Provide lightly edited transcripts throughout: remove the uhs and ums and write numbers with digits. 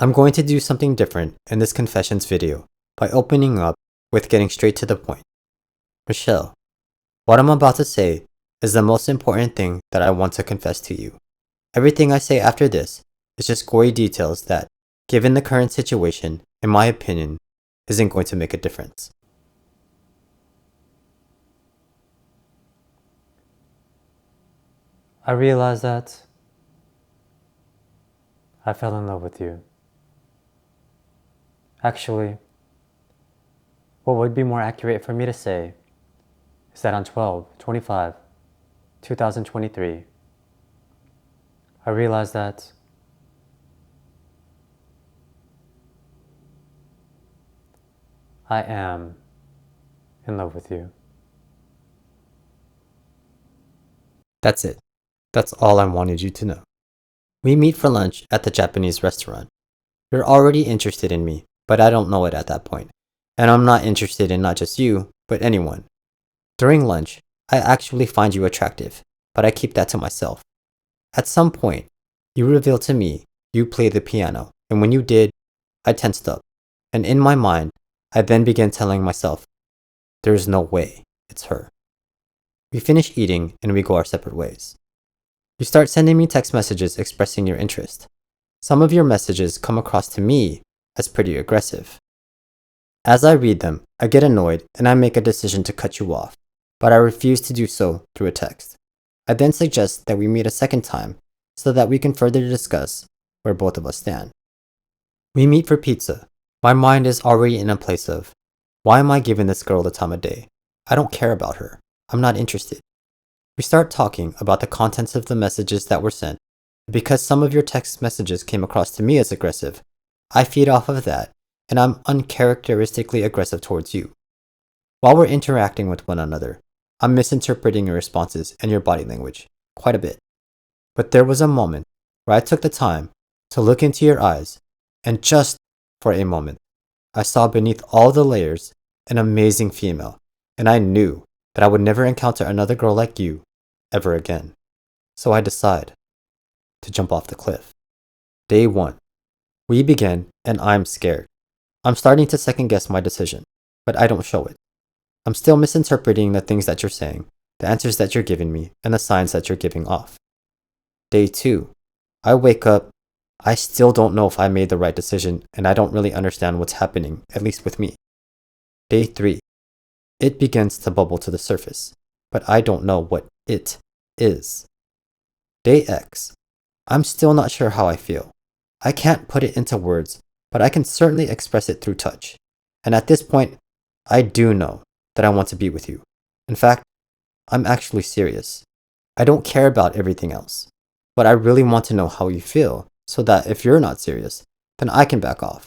I'm going to do something different in this confessions video by opening up with getting straight to the point. Michelle, what I'm about to say is the most important thing that I want to confess to you. Everything I say after this is just gory details that, given the current situation, in my opinion, isn't going to make a difference. I realize that I fell in love with you. Actually, what would be more accurate for me to say is that on 12/25/2023, I realized that I am in love with you. That's it. That's all I wanted you to know. We meet for lunch at the Japanese restaurant. You're already interested in me, but I don't know it at that point. And I'm not interested in not just you, but anyone. During lunch, I actually find you attractive, but I keep that to myself. At some point, you reveal to me you play the piano, and when you did, I tensed up. And in my mind, I then began telling myself, there's no way it's her. We finish eating and we go our separate ways. You start sending me text messages expressing your interest. Some of your messages come across to me as pretty aggressive. As I read them, I get annoyed and I make a decision to cut you off, but I refuse to do so through a text. I then suggest that we meet a second time so that we can further discuss where both of us stand. We meet for pizza. My mind is already in a place of, why am I giving this girl the time of day? I don't care about her. I'm not interested. We start talking about the contents of the messages that were sent. Because some of your text messages came across to me as aggressive, I feed off of that, and I'm uncharacteristically aggressive towards you. While we're interacting with one another, I'm misinterpreting your responses and your body language quite a bit. But there was a moment where I took the time to look into your eyes, and just for a moment, I saw beneath all the layers an amazing female, and I knew that I would never encounter another girl like you ever again. So I decide to jump off the cliff. Day 1. We begin, and I'm scared. I'm starting to second guess my decision, but I don't show it. I'm still misinterpreting the things that you're saying, the answers that you're giving me, and the signs that you're giving off. Day 2. I wake up. I still don't know if I made the right decision, and I don't really understand what's happening, at least with me. Day 3. It begins to bubble to the surface, but I don't know what it is. Day X. I'm still not sure how I feel. I can't put it into words, but I can certainly express it through touch. And at this point, I do know that I want to be with you. In fact, I'm actually serious. I don't care about everything else, but I really want to know how you feel so that if you're not serious, then I can back off.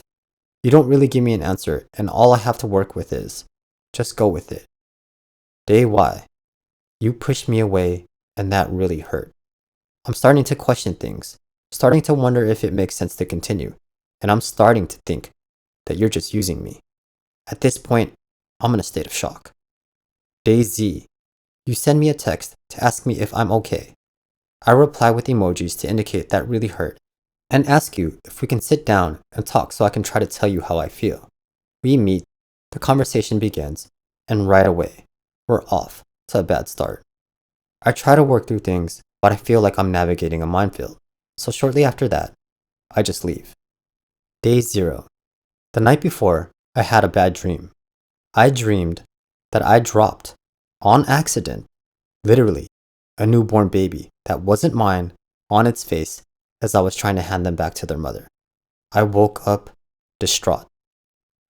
You don't really give me an answer, and all I have to work with is just go with it. Day Y. You pushed me away, and that really hurt. I'm starting to question things, starting to wonder if it makes sense to continue, and I'm starting to think that you're just using me. At this point, I'm in a state of shock. Day Z. You send me a text to ask me if I'm okay. I reply with emojis to indicate that really hurt, and ask you if we can sit down and talk so I can try to tell you how I feel. We meet, the conversation begins, and right away, we're off to a bad start. I try to work through things, but I feel like I'm navigating a minefield, so shortly after that, I just leave. Day 0. The night before, I had a bad dream. I dreamed that I dropped, on accident, literally, a newborn baby that wasn't mine on its face as I was trying to hand them back to their mother. I woke up distraught.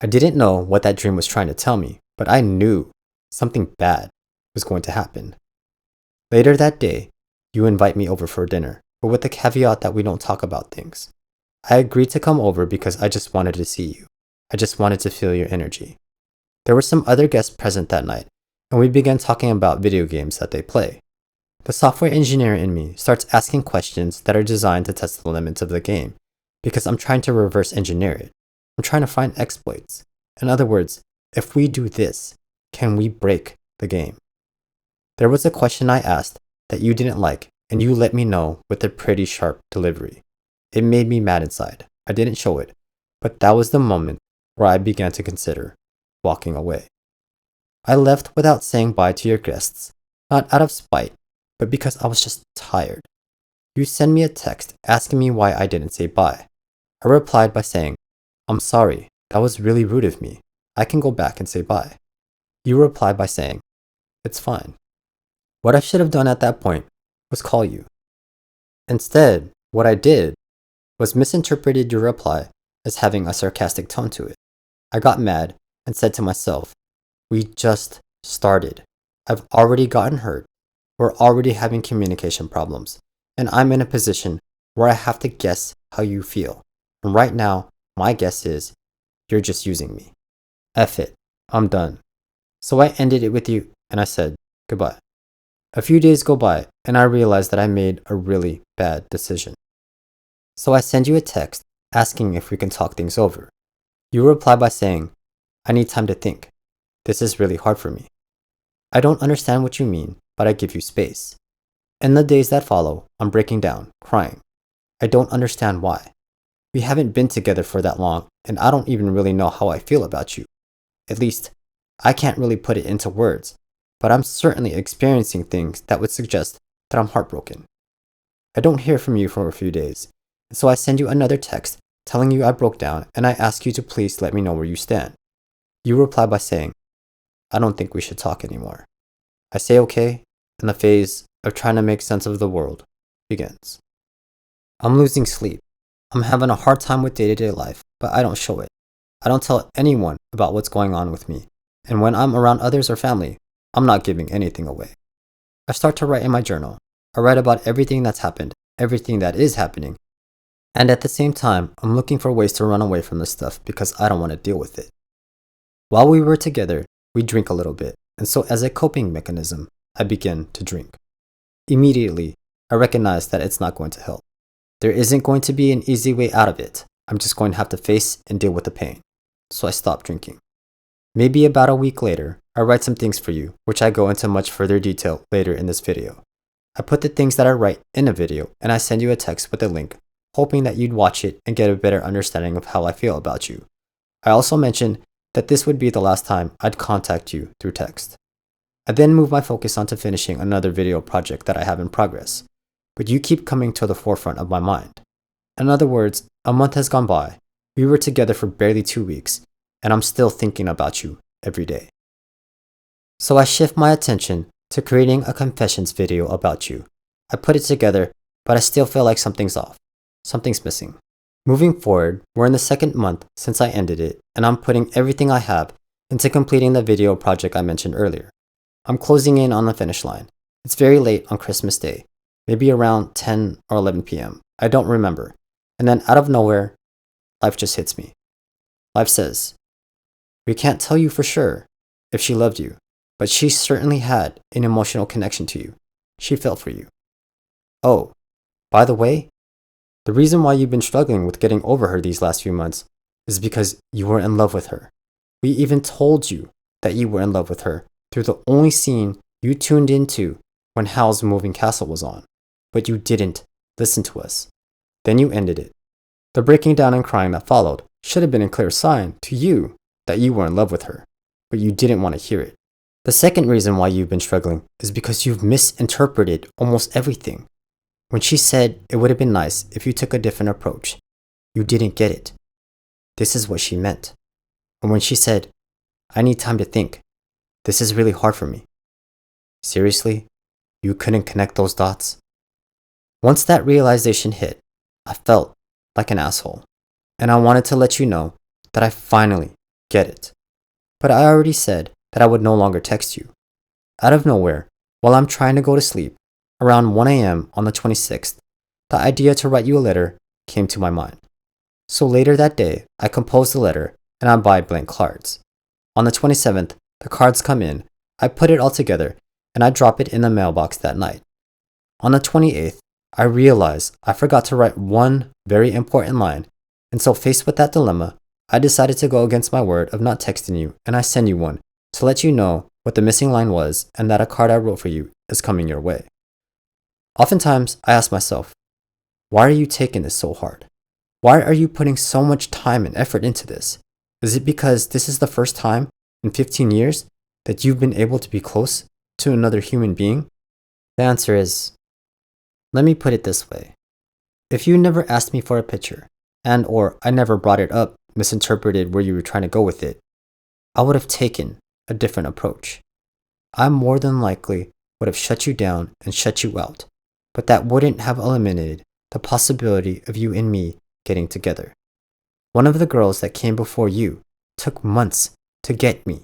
I didn't know what that dream was trying to tell me, but I knew something bad was going to happen. Later that day, you invite me over for dinner, but with the caveat that we don't talk about things. I agreed to come over because I just wanted to see you. I just wanted to feel your energy. There were some other guests present that night, and we began talking about video games that they play. The software engineer in me starts asking questions that are designed to test the limits of the game, because I'm trying to reverse engineer it. I'm trying to find exploits. In other words, if we do this, can we break the game? There was a question I asked that you didn't like, and you let me know with a pretty sharp delivery. It made me mad inside. I didn't show it, but that was the moment where I began to consider walking away. I left without saying bye to your guests, not out of spite, but because I was just tired. You sent me a text asking me why I didn't say bye. I replied by saying, I'm sorry, that was really rude of me. I can go back and say bye. You replied by saying, it's fine. What I should have done at that point was call you. Instead, what I did was misinterpreted your reply as having a sarcastic tone to it. I got mad and said to myself, we just started. I've already gotten hurt. We're already having communication problems. And I'm in a position where I have to guess how you feel. And right now, my guess is you're just using me. F it. I'm done. So I ended it with you and I said goodbye. A few days go by and I realized that I made a really bad decision. So I send you a text asking if we can talk things over. You reply by saying, I need time to think. This is really hard for me. I don't understand what you mean, but I give you space. In the days that follow, I'm breaking down, crying. I don't understand why. We haven't been together for that long, and I don't even really know how I feel about you. At least, I can't really put it into words, but I'm certainly experiencing things that would suggest that I'm heartbroken. I don't hear from you for a few days, so I send you another text telling you I broke down and I ask you to please let me know where you stand. You reply by saying, I don't think we should talk anymore. I say okay, and the phase of trying to make sense of the world begins. I'm losing sleep. I'm having a hard time with day-to-day life, but I don't show it. I don't tell anyone about what's going on with me, and when I'm around others or family, I'm not giving anything away. I start to write in my journal. I write about everything that's happened, everything that is happening, and at the same time, I'm looking for ways to run away from this stuff because I don't want to deal with it. While we were together, we drink a little bit, and so as a coping mechanism, I begin to drink. Immediately, I recognize that it's not going to help. There isn't going to be an easy way out of it. I'm just going to have to face and deal with the pain. So I stop drinking. Maybe about a week later, I write some things for you, which I go into much further detail later in this video. I put the things that I write in a video and I send you a text with a link, hoping that you'd watch it and get a better understanding of how I feel about you. I also mentioned that this would be the last time I'd contact you through text. I then move my focus onto finishing another video project that I have in progress, but you keep coming to the forefront of my mind. In other words, a month has gone by, we were together for barely 2 weeks, and I'm still thinking about you every day. So I shift my attention to creating a confessions video about you. I put it together, but I still feel like something's off. Something's missing. Moving forward, we're in the second month since I ended it, and I'm putting everything I have into completing the video project I mentioned earlier. I'm closing in on the finish line. It's very late on Christmas Day, maybe around 10 or 11 p.m. I don't remember. And then out of nowhere, life just hits me. Life says, we can't tell you for sure if she loved you, but she certainly had an emotional connection to you. She felt for you. Oh, by the way, the reason why you've been struggling with getting over her these last few months is because you were in love with her. We even told you that you were in love with her through the only scene you tuned into when Hal's Moving Castle was on, but you didn't listen to us. Then you ended it. The breaking down and crying that followed should have been a clear sign to you that you were in love with her, but you didn't want to hear it. The second reason why you've been struggling is because you've misinterpreted almost everything. When she said it would have been nice if you took a different approach, you didn't get it. This is what she meant. And when she said, I need time to think, this is really hard for me. Seriously? You couldn't connect those dots? Once that realization hit, I felt like an asshole. And I wanted to let you know that I finally get it. But I already said that I would no longer text you. Out of nowhere, while I'm trying to go to sleep, around 1 a.m. on the 26th, the idea to write you a letter came to my mind. So later that day, I composed the letter and I buy blank cards. On the 27th, the cards come in, I put it all together, and I drop it in the mailbox that night. On the 28th, I realize I forgot to write one very important line, and so faced with that dilemma, I decided to go against my word of not texting you, and I send you one to let you know what the missing line was and that a card I wrote for you is coming your way. Oftentimes, I ask myself, why are you taking this so hard? Why are you putting so much time and effort into this? Is it because this is the first time in 15 years that you've been able to be close to another human being? The answer is, let me put it this way. If you never asked me for a picture, and or I never brought it up, misinterpreted where you were trying to go with it, I would have taken a different approach. I more than likely would have shut you down and shut you out, but that wouldn't have eliminated the possibility of you and me getting together. One of the girls that came before you took months to get me,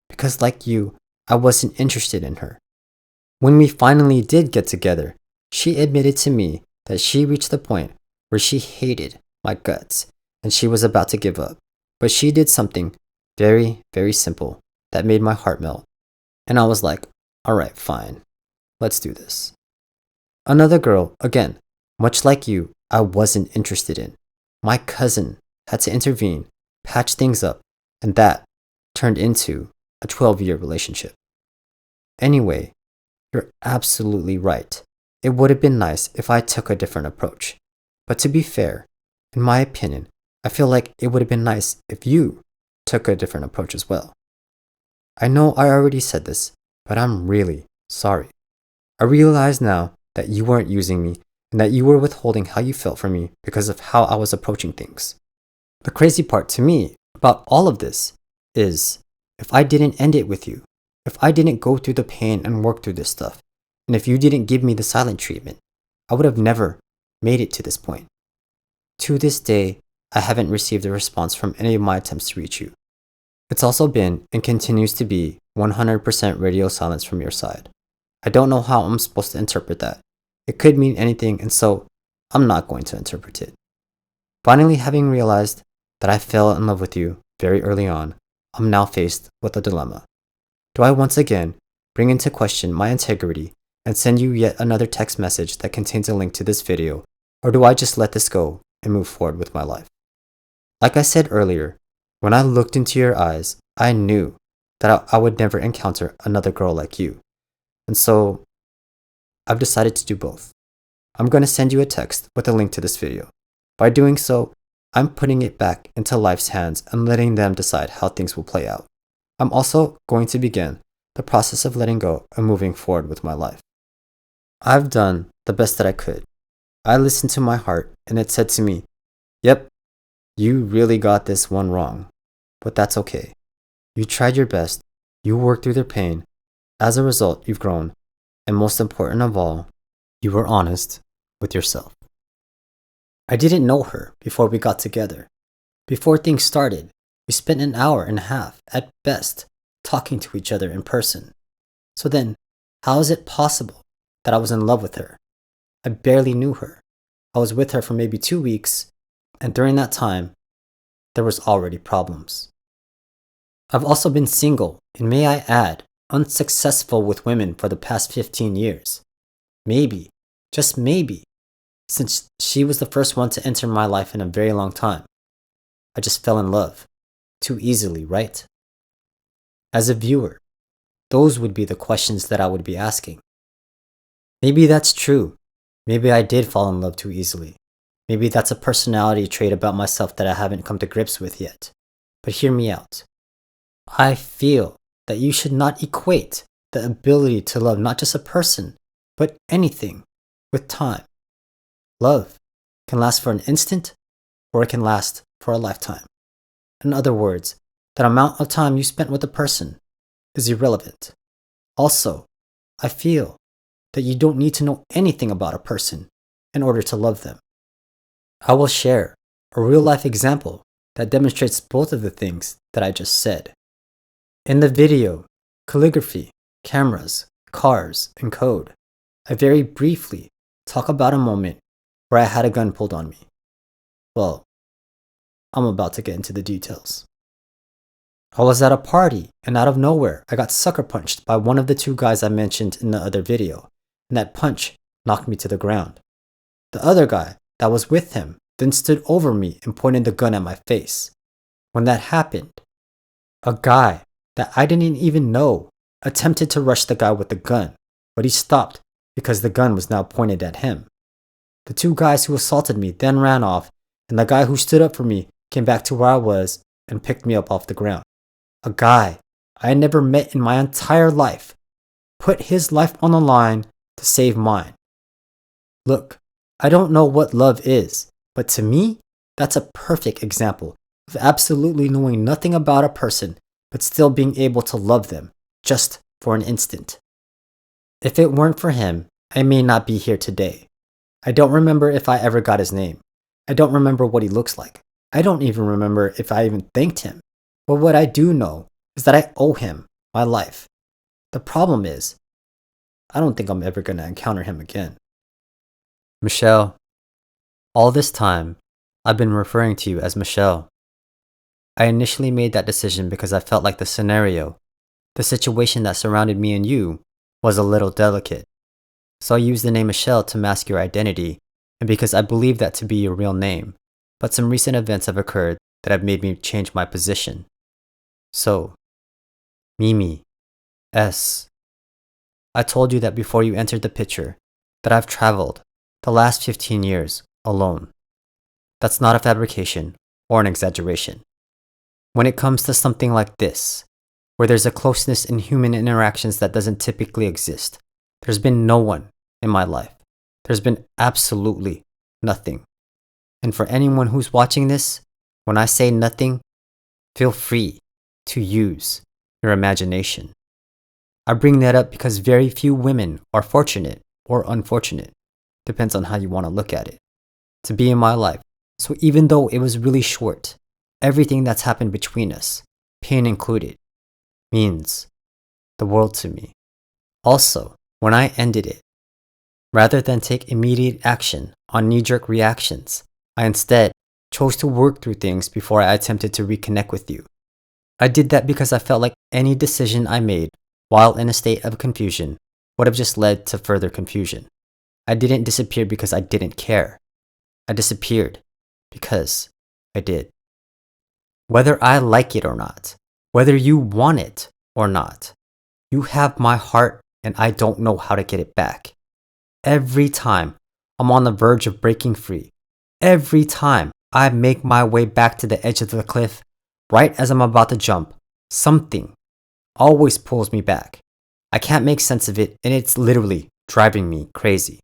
because like you, I wasn't interested in her. When we finally did get together, she admitted to me that she reached the point where she hated my guts and she was about to give up. But she did something very, very simple that made my heart melt. And I was like, alright, fine, let's do this. Another girl, again, much like you, I wasn't interested in. My cousin had to intervene, patch things up, and that turned into a 12-year relationship. Anyway, you're absolutely right. It would have been nice if I took a different approach. But to be fair, in my opinion, I feel like it would have been nice if you took a different approach as well. I know I already said this, but I'm really sorry. I realize now that you weren't using me and that you were withholding how you felt for me because of how I was approaching things. The crazy part to me about all of this is if I didn't end it with you, if I didn't go through the pain and work through this stuff, and if you didn't give me the silent treatment, I would have never made it to this point. To this day, I haven't received a response from any of my attempts to reach you. It's also been and continues to be 100% radio silence from your side. I don't know how I'm supposed to interpret that. It could mean anything, and so I'm not going to interpret it. Finally, having realized that I fell in love with you very early on, I'm now faced with a dilemma. Do I once again bring into question my integrity and send you yet another text message that contains a link to this video, or do I just let this go and move forward with my life? Like I said earlier, when I looked into your eyes, I knew that I would never encounter another girl like you. And so I've decided to do both. I'm going to send you a text with a link to this video. By doing so, I'm putting it back into life's hands and letting them decide how things will play out. I'm also going to begin the process of letting go and moving forward with my life. I've done the best that I could. I listened to my heart and it said to me, yep, you really got this one wrong, but that's okay. You tried your best, you worked through their pain. As a result, you've grown, and most important of all, you were honest with yourself. I didn't know her before we got together. Before things started, we spent an hour and a half, at best, talking to each other in person. So then, how is it possible that I was in love with her? I barely knew her. I was with her for maybe 2 weeks, and during that time, there was already problems. I've also been single, and may I add, unsuccessful with women for the past 15 years. Maybe, just maybe, since she was the first one to enter my life in a very long time. I just fell in love. Too easily, right? As a viewer, those would be the questions that I would be asking. Maybe that's true. Maybe I did fall in love too easily. Maybe that's a personality trait about myself that I haven't come to grips with yet. But hear me out. I feel that you should not equate the ability to love not just a person, but anything with time. Love can last for an instant, or it can last for a lifetime. In other words, that amount of time you spent with a person is irrelevant. Also, I feel that you don't need to know anything about a person in order to love them. I will share a real-life example that demonstrates both of the things that I just said. In the video, Calligraphy, Cameras, Cars, and Code, I very briefly talk about a moment where I had a gun pulled on me. Well, I'm about to get into the details. I was at a party, and out of nowhere, I got sucker punched by one of the two guys I mentioned in the other video, and that punch knocked me to the ground. The other guy that was with him then stood over me and pointed the gun at my face. When that happened, a guy that I didn't even know attempted to rush the guy with the gun, but he stopped because the gun was now pointed at him. The two guys who assaulted me then ran off, And the guy who stood up for me came back to where I was and picked me up off the ground. A guy I had never met in my entire life put his life on the line to save mine. Look, I don't know what love is, but to me, that's a perfect example of absolutely knowing nothing about a person, but still being able to love them just for an instant. If it weren't for him, I may not be here today. I don't remember if I ever got his name. I don't remember what he looks like. I don't even remember if I even thanked him. But what I do know is that I owe him my life. The problem is, I don't think I'm ever going to encounter him again. Michelle, all this time, I've been referring to you as Michelle. I initially made that decision because I felt like the scenario, the situation that surrounded me and you, was a little delicate. So I used the name Michelle to mask your identity, and because I believe that to be your real name. But some recent events have occurred that have made me change my position. So, Mimi, S. I told you that before you entered the picture, that I've traveled the last 15 years alone. That's not a fabrication or an exaggeration. When it comes to something like this, where there's a closeness in human interactions that doesn't typically exist, there's been no one in my life. There's been absolutely nothing. And for anyone who's watching this, when I say nothing, feel free to use your imagination. I bring that up because very few women are fortunate or unfortunate, depends on how you want to look at it, to be in my life. So even though it was really short, everything that's happened between us, pain included, means the world to me. Also, when I ended it, rather than take immediate action on knee-jerk reactions, I instead chose to work through things before I attempted to reconnect with you. I did that because I felt like any decision I made while in a state of confusion would have just led to further confusion. I didn't disappear because I didn't care. I disappeared because I did. Whether I like it or not, whether you want it or not, you have my heart and I don't know how to get it back. Every time I'm on the verge of breaking free, every time I make my way back to the edge of the cliff, right as I'm about to jump, something always pulls me back. I can't make sense of it and it's literally driving me crazy.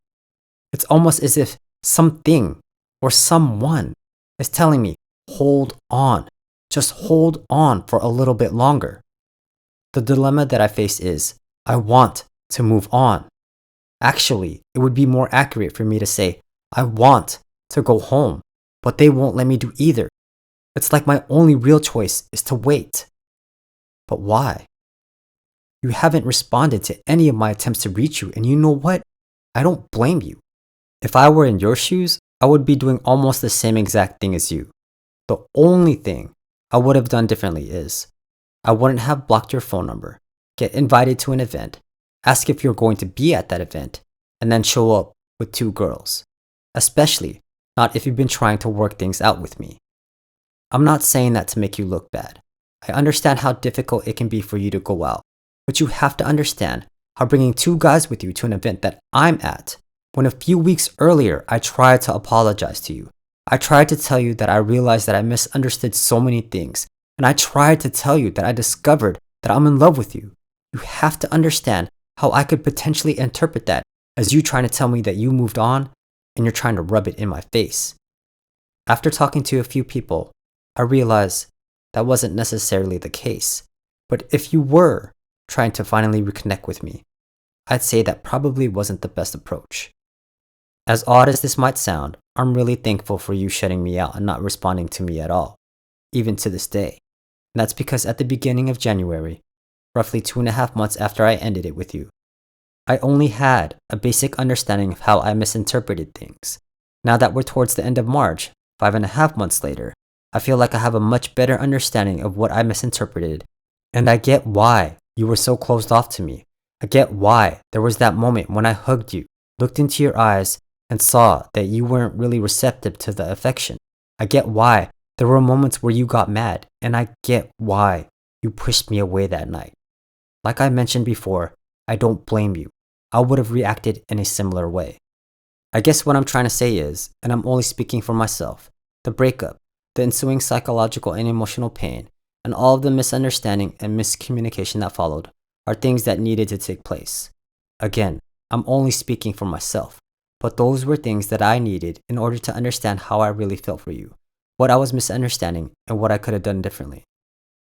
It's almost as if something or someone is telling me, hold on, just hold on for a little bit longer. The dilemma that I face is, I want to move on. Actually, it would be more accurate for me to say, I want to go home, but they won't let me do either. It's like my only real choice is to wait. But why? You haven't responded to any of my attempts to reach you, and you know what? I don't blame you. If I were in your shoes, I would be doing almost the same exact thing as you. The only thing I would have done differently is, I wouldn't have blocked your phone number, get invited to an event, ask if you're going to be at that event, and then show up with 2 girls. Especially not if you've been trying to work things out with me. I'm not saying that to make you look bad. I understand how difficult it can be for you to go out, but you have to understand how bringing 2 guys with you to an event that I'm at, when a few weeks earlier I tried to apologize to you. I tried to tell you that I realized that I misunderstood so many things, and I tried to tell you that I discovered that I'm in love with you. You have to understand how I could potentially interpret that as you trying to tell me that you moved on and you're trying to rub it in my face. After talking to a few people, I realized that wasn't necessarily the case. But if you were trying to finally reconnect with me, I'd say that probably wasn't the best approach. As odd as this might sound, I'm really thankful for you shutting me out and not responding to me at all, even to this day. And that's because at the beginning of January, roughly 2.5 months after I ended it with you, I only had a basic understanding of how I misinterpreted things. Now that we're towards the end of March, 5.5 months later, I feel like I have a much better understanding of what I misinterpreted, and I get why you were so closed off to me. I get why there was that moment when I hugged you, looked into your eyes, and saw that you weren't really receptive to the affection. I get why there were moments where you got mad, and I get why you pushed me away that night. Like I mentioned before, I don't blame you. I would have reacted in a similar way. I guess what I'm trying to say is, and I'm only speaking for myself, The breakup, the ensuing psychological and emotional pain, and all of the misunderstanding and miscommunication that followed are things that needed to take place. Again, I'm only speaking for myself, but those were things that I needed in order to understand how I really felt for you, what I was misunderstanding, and what I could have done differently.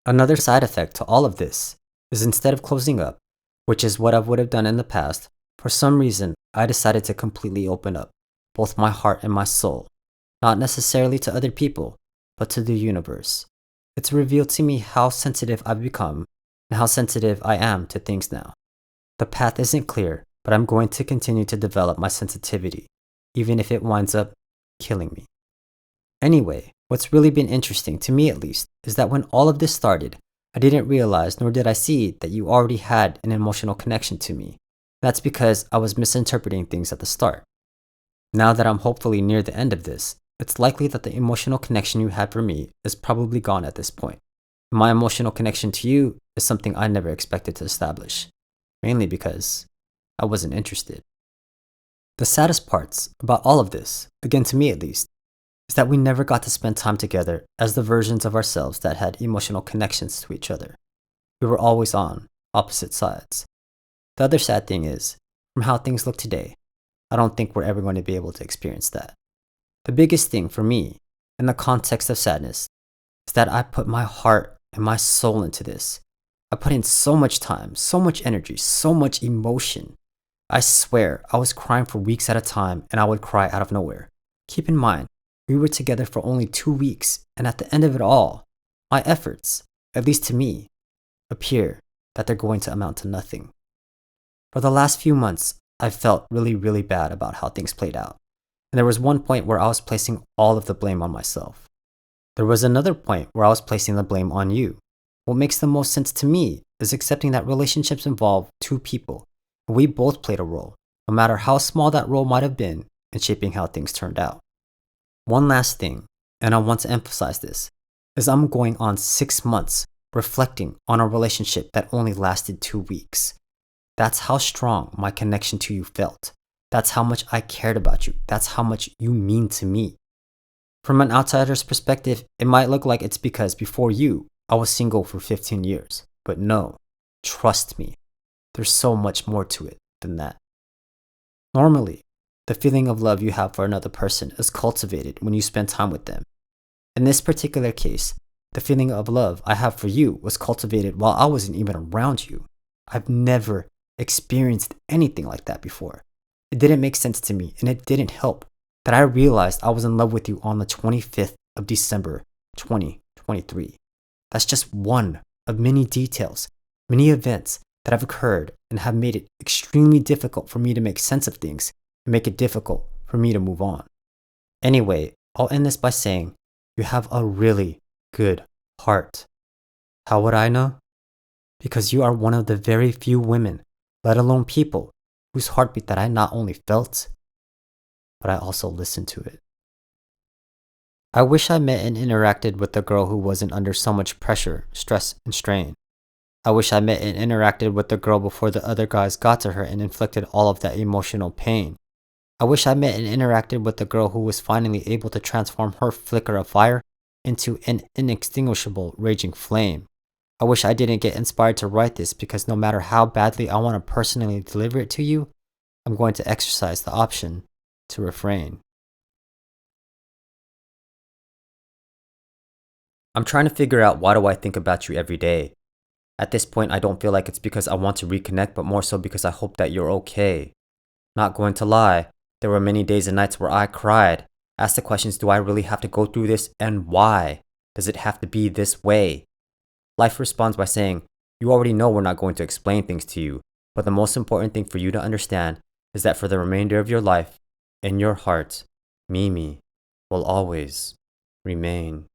Another side effect to all of this is instead of closing up, which is what I would have done in the past, for some reason, I decided to completely open up, both my heart and my soul, not necessarily to other people, but to the universe. It's revealed to me how sensitive I've become and how sensitive I am to things now. The path isn't clear, but I'm going to continue to develop my sensitivity, even if it winds up killing me. Anyway, what's really been interesting, to me at least, is that when all of this started, I didn't realize nor did I see that you already had an emotional connection to me. That's because I was misinterpreting things at the start. Now that I'm hopefully near the end of this, it's likely that the emotional connection you had for me is probably gone at this point. My emotional connection to you is something I never expected to establish, mainly because I wasn't interested. The saddest parts about all of this, again to me at least, is that we never got to spend time together as the versions of ourselves that had emotional connections to each other. We were always on opposite sides. The other sad thing is, from how things look today, I don't think we're ever going to be able to experience that. The biggest thing for me, in the context of sadness, is that I put my heart and my soul into this. I put in so much time, so much energy, so much emotion. I swear, I was crying for weeks at a time and I would cry out of nowhere. Keep in mind, we were together for only 2 weeks, and at the end of it all, my efforts, at least to me, appear that they're going to amount to nothing. For the last few months, I felt really bad about how things played out. And there was one point where I was placing all of the blame on myself. There was another point where I was placing the blame on you. What makes the most sense to me is accepting that relationships involve two people, and we both played a role, no matter how small that role might have been in shaping how things turned out. One last thing, and I want to emphasize this, is I'm going on 6 months reflecting on a relationship that only lasted 2 weeks. That's how strong my connection to you felt. That's how much I cared about you. That's how much you mean to me. From an outsider's perspective, it might look like it's because before you, I was single for 15 years. But no, trust me, there's so much more to it than that. Normally, the feeling of love you have for another person is cultivated when you spend time with them. In this particular case, the feeling of love I have for you was cultivated while I wasn't even around you. I've never experienced anything like that before. It didn't make sense to me, and it didn't help that I realized I was in love with you on the 25th of December, 2023. That's just one of many details, many events that have occurred and have made it extremely difficult for me to make sense of things and make it difficult for me to move on. Anyway, I'll end this by saying you have a really good heart. How would I know? Because you are one of the very few women, let alone people, whose heartbeat that I not only felt, but I also listened to it. I wish I met and interacted with the girl who wasn't under so much pressure, stress, and strain. I wish I met and interacted with the girl before the other guys got to her and inflicted all of that emotional pain. I wish I met and interacted with the girl who was finally able to transform her flicker of fire into an inextinguishable raging flame. I wish I didn't get inspired to write this because no matter how badly I want to personally deliver it to you, I'm going to exercise the option to refrain. I'm trying to figure out why do I think about you every day. At this point, I don't feel like it's because I want to reconnect, but more so because I hope that you're okay. Not going to lie, there were many days and nights where I cried, asked the questions, do I really have to go through this, and why? Does it have to be this way? Life responds by saying, you already know we're not going to explain things to you, but the most important thing for you to understand is that for the remainder of your life, in your heart, Mimi will always remain.